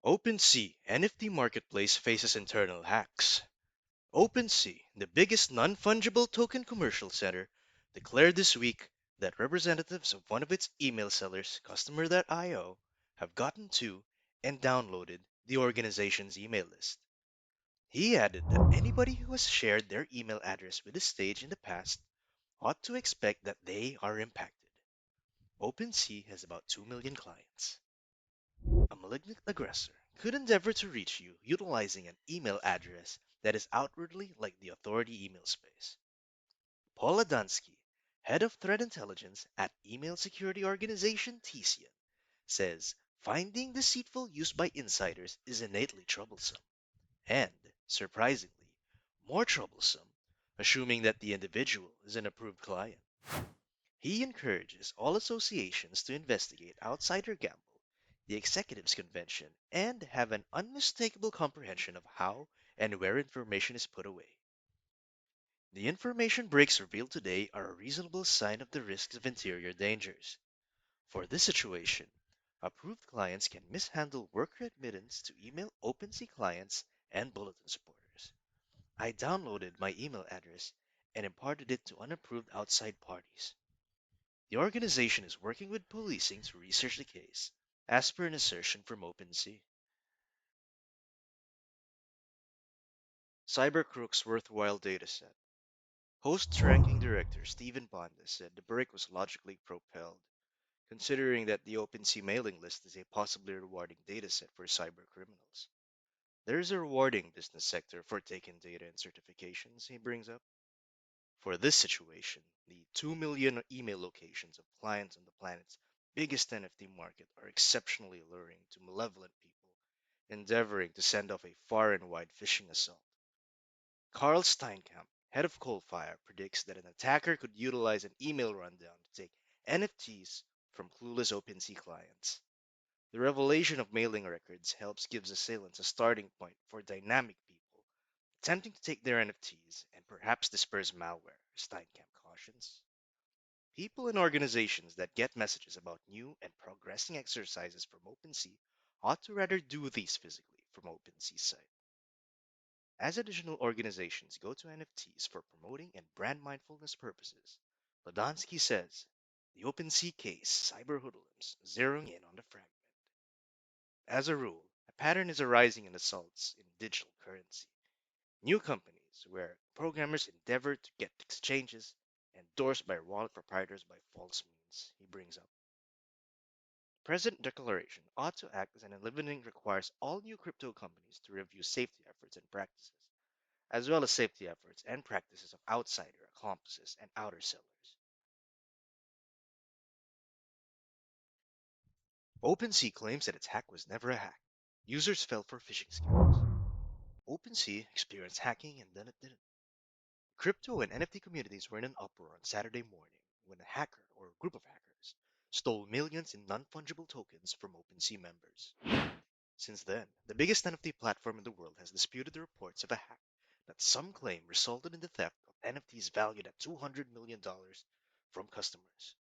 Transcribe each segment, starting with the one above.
OpenSea NFT Marketplace faces internal hacks. OpenSea, the biggest non-fungible token commercial center, declared this week that representatives of one of its email sellers, Customer.io, have gotten to and downloaded the organization's email list. He added that anybody who has shared their email address with the stage in the past ought to expect that they are impacted. OpenSea has about 2 million clients. A malignant aggressor could endeavor to reach you utilizing an email address that is outwardly like the authority email space. Paul Adamski, head of threat intelligence at email security organization TCN, says finding deceitful use by insiders is innately troublesome and, surprisingly, more troublesome, assuming that the individual is an approved client. He encourages all associations to investigate outsider gamble, the executives' convention, and have an unmistakable comprehension of how and where information is put away. The information breaks revealed today are a reasonable sign of the risks of interior dangers. For this situation, approved clients can mishandle worker admittance to email OpenSea clients and bulletin supporters. I downloaded my email address and imparted it to unapproved outside parties. The organization is working with policing to research the case, as per an assertion from OpenSea. Cybercrook's worthwhile dataset. Hosts ranking director Stephen Bonda said the break was logically propelled, considering that the OpenSea mailing list is a possibly rewarding dataset for cybercriminals. There is a rewarding business sector for taking data and certifications, he brings up. For this situation, the 2 million email locations of clients on the planet's biggest NFT market are exceptionally alluring to malevolent people endeavoring to send off a far and wide phishing assault. Carl Steinkamp, head of Coalfire, predicts that an attacker could utilize an email rundown to take NFTs from clueless OpenSea clients. The revelation of mailing records helps gives assailants a starting point for dynamic people attempting to take their NFTs and perhaps disperse malware, Steinkamp cautions. People and organizations that get messages about new and progressing exercises from OpenSea ought to rather do these physically from OpenSea's site. As additional organizations go to NFTs for promoting and brand mindfulness purposes, Ladansky says the OpenSea case cyber hoodlums zeroing in on the fragment. As a rule, a pattern is arising in assaults in digital currency. New companies where programmers endeavor to get exchanges endorsed by wallet proprietors by false means, he brings up. Present declaration ought to act as an enlivening requires all new crypto companies to review safety efforts and practices, as well as safety efforts and practices of outsider accomplices and outer sellers. OpenSea claims that its hack was never a hack. Users fell for phishing scams. OpenSea experienced hacking and then it didn't. Crypto and NFT communities were in an uproar on Saturday morning when a hacker or a group of hackers stole millions in non-fungible tokens from OpenSea members. Since then, the biggest NFT platform in the world has disputed the reports of a hack that some claim resulted in the theft of NFTs valued at $200 million from customers.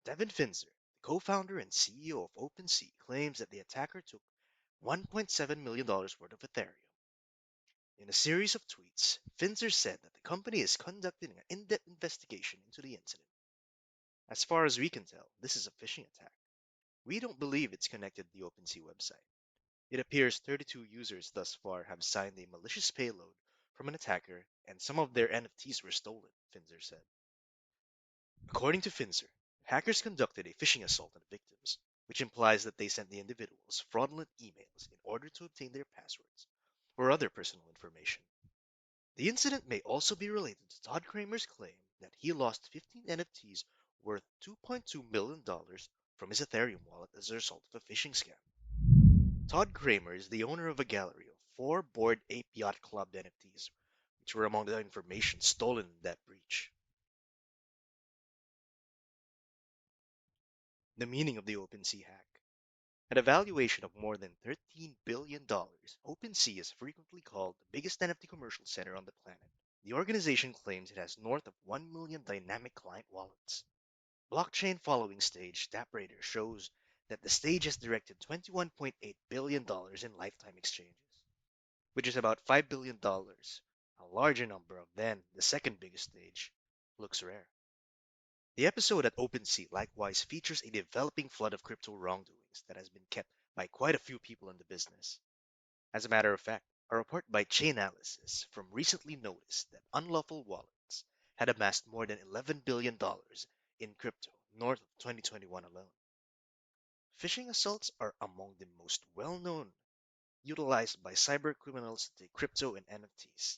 Devin Finzer, the co-founder and CEO of OpenSea, claims that the attacker took $1.7 million worth of Ethereum. In a series of tweets, Finzer said that the company is conducting an in-depth investigation into the incident. As far as we can tell, this is a phishing attack. We don't believe it's connected to the OpenSea website. It appears 32 users thus far have signed a malicious payload from an attacker, and some of their NFTs were stolen, Finzer said. According to Finzer, hackers conducted a phishing assault on victims, which implies that they sent the individuals fraudulent emails in order to obtain their passwords or other personal information. The incident may also be related to Todd Kramer's claim that he lost 15 NFTs worth $2.2 million from his Ethereum wallet as a result of a phishing scam. Todd Kramer is the owner of a gallery of 4 Bored Ape Yacht Club NFTs, which were among the information stolen in that breach. The meaning of the OpenSea hack. At a valuation of more than $13 billion, OpenSea is frequently called the biggest NFT commercial center on the planet. The organization claims it has north of 1 million dynamic client wallets. Blockchain following stage StapRadar shows that the stage has directed $21.8 billion in lifetime exchanges, which is about $5 billion, a larger number than the second biggest stage, looks rare. The episode at OpenSea likewise features a developing flood of crypto wrongdoings that has been kept by quite a few people in the business. As a matter of fact, a report by Chainalysis from recently noticed that unlawful wallets had amassed more than $11 billion in crypto north of 2021 alone. Phishing assaults are among the most well-known utilized by cybercriminals to take crypto and NFTs.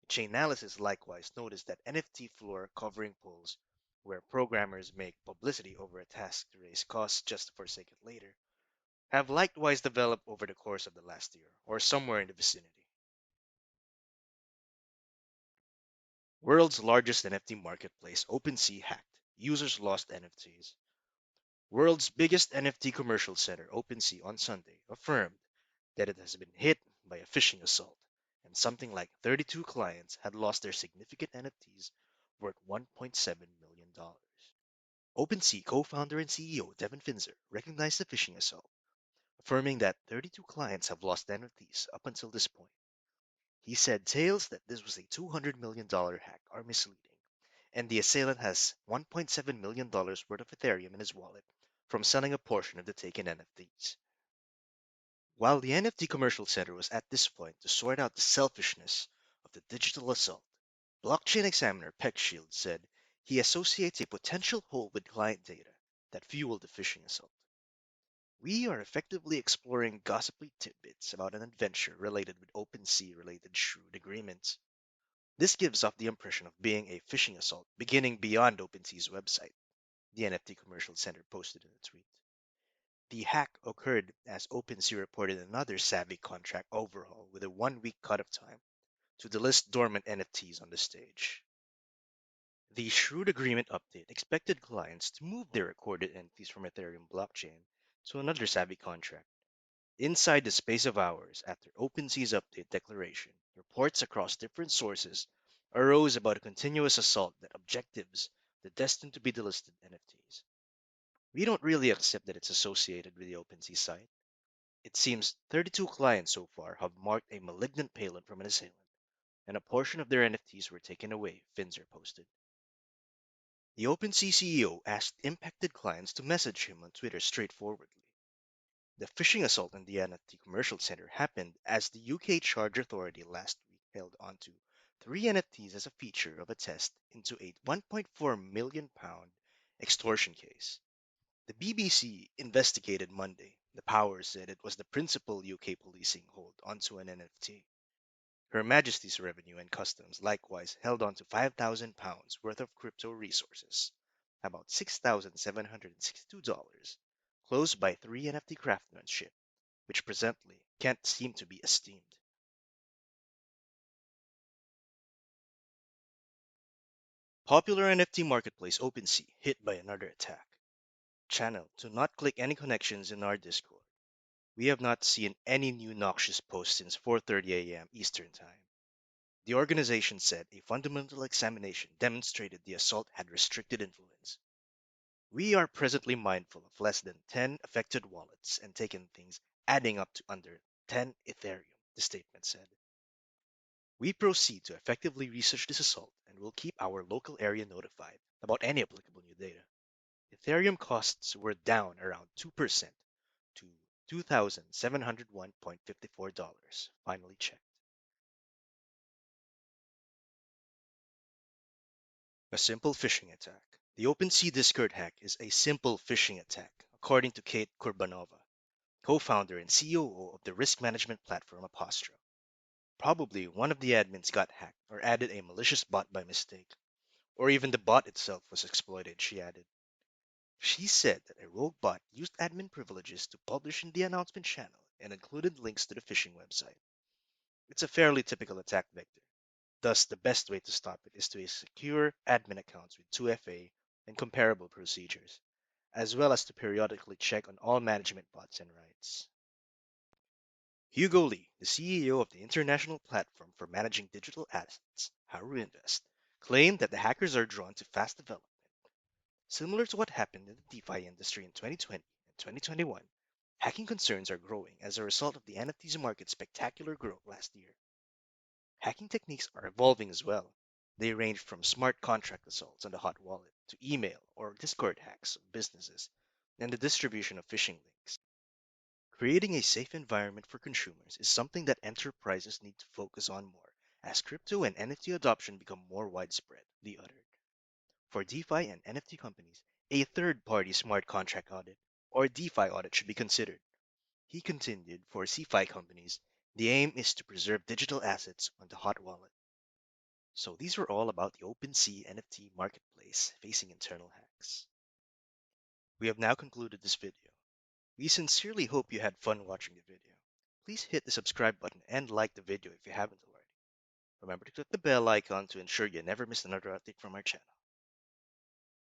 Chainalysis likewise noticed that NFT floor covering polls, where programmers make publicity over a task to raise costs just to forsake it later, have likewise developed over the course of the last year, or somewhere in the vicinity. World's largest NFT marketplace, OpenSea hacked. Users lost NFTs. World's biggest NFT commercial center, OpenSea, on Sunday affirmed that it has been hit by a phishing assault, and something like 32 clients had lost their significant NFTs worth $1.7 million. OpenSea co-founder and CEO Devin Finzer recognized the phishing assault, affirming that 32 clients have lost NFTs up until this point. He said tales that this was a $200 million hack are misleading, and the assailant has $1.7 million worth of Ethereum in his wallet from selling a portion of the taken NFTs. While the NFT commercial center was at this point to sort out the selfishness of the digital assault, blockchain examiner Peck Shield said he associates a potential hole with client data that fueled the phishing assault. We are effectively exploring gossipy tidbits about an adventure related with OpenSea related shrewd agreements. This gives off the impression of being a phishing assault beginning beyond OpenSea's website, the NFT Commercial Center posted in a tweet. The hack occurred as OpenSea reported another savvy contract overhaul with a 1 week cutoff time to delist dormant NFTs on the stage. The Shrewd Agreement update expected clients to move their recorded entities from Ethereum blockchain to another savvy contract. Inside the space of hours after OpenSea's update declaration, reports across different sources arose about a continuous assault that objectives the destined to be delisted NFTs. We don't really accept that it's associated with the OpenSea site. It seems 32 clients so far have marked a malignant payload from an assailant, and a portion of their NFTs were taken away, Finzer posted. The OpenSea CEO asked impacted clients to message him on Twitter straightforwardly. The phishing assault in the NFT Commercial Center happened as the UK Charge Authority last week held onto three NFTs as a feature of a test into a £1.4 million extortion case. The BBC investigated Monday. The Powers said it was the principal UK policing hold onto an NFT. Her Majesty's Revenue and Customs likewise held on to £5,000 worth of crypto resources, about $6,762, closed by three NFT craftsmanship, which presently can't seem to be esteemed. Popular NFT marketplace OpenSea hit by another attack. Channel to not click any connections in our Discord. We have not seen any new noxious posts since 4:30 a.m. Eastern Time. The organization said a fundamental examination demonstrated the assault had restricted influence. We are presently mindful of less than 10 affected wallets and taken things adding up to under 10 Ethereum, the statement said. We proceed to effectively research this assault and will keep our local area notified about any applicable new data. Ethereum costs were down around 2% to $2,701.54, finally checked. A simple phishing attack. The OpenSea Discord hack is a simple phishing attack, according to Kate Kurbanova, co-founder and COO of the risk management platform Apostro. Probably one of the admins got hacked or added a malicious bot by mistake, or even the bot itself was exploited, she added. She said that a rogue bot used admin privileges to publish in the announcement channel and included links to the phishing website. It's a fairly typical attack vector. Thus, the best way to stop it is to secure admin accounts with 2FA and comparable procedures, as well as to periodically check on all management bots and rights. Hugo Lee, the CEO of the international platform for managing digital assets, Haru Invest, claimed that the hackers are drawn to fast development, similar to what happened in the DeFi industry in 2020 and 2021, hacking concerns are growing as a result of the NFTs market's spectacular growth last year. Hacking techniques are evolving as well. They range from smart contract assaults on the hot wallet to email or Discord hacks of businesses and the distribution of phishing links. Creating a safe environment for consumers is something that enterprises need to focus on more as crypto and NFT adoption become more widespread, Lee uttered. For DeFi and NFT companies, a third party smart contract audit or DeFi audit should be considered. He continued, for CeFi companies, the aim is to preserve digital assets on the hot wallet. So these were all about the OpenSea NFT Marketplace facing internal hacks. We have now concluded this video. We sincerely hope you had fun watching the video. Please hit the subscribe button and like the video if you haven't already. Remember to click the bell icon to ensure you never miss another update from our channel.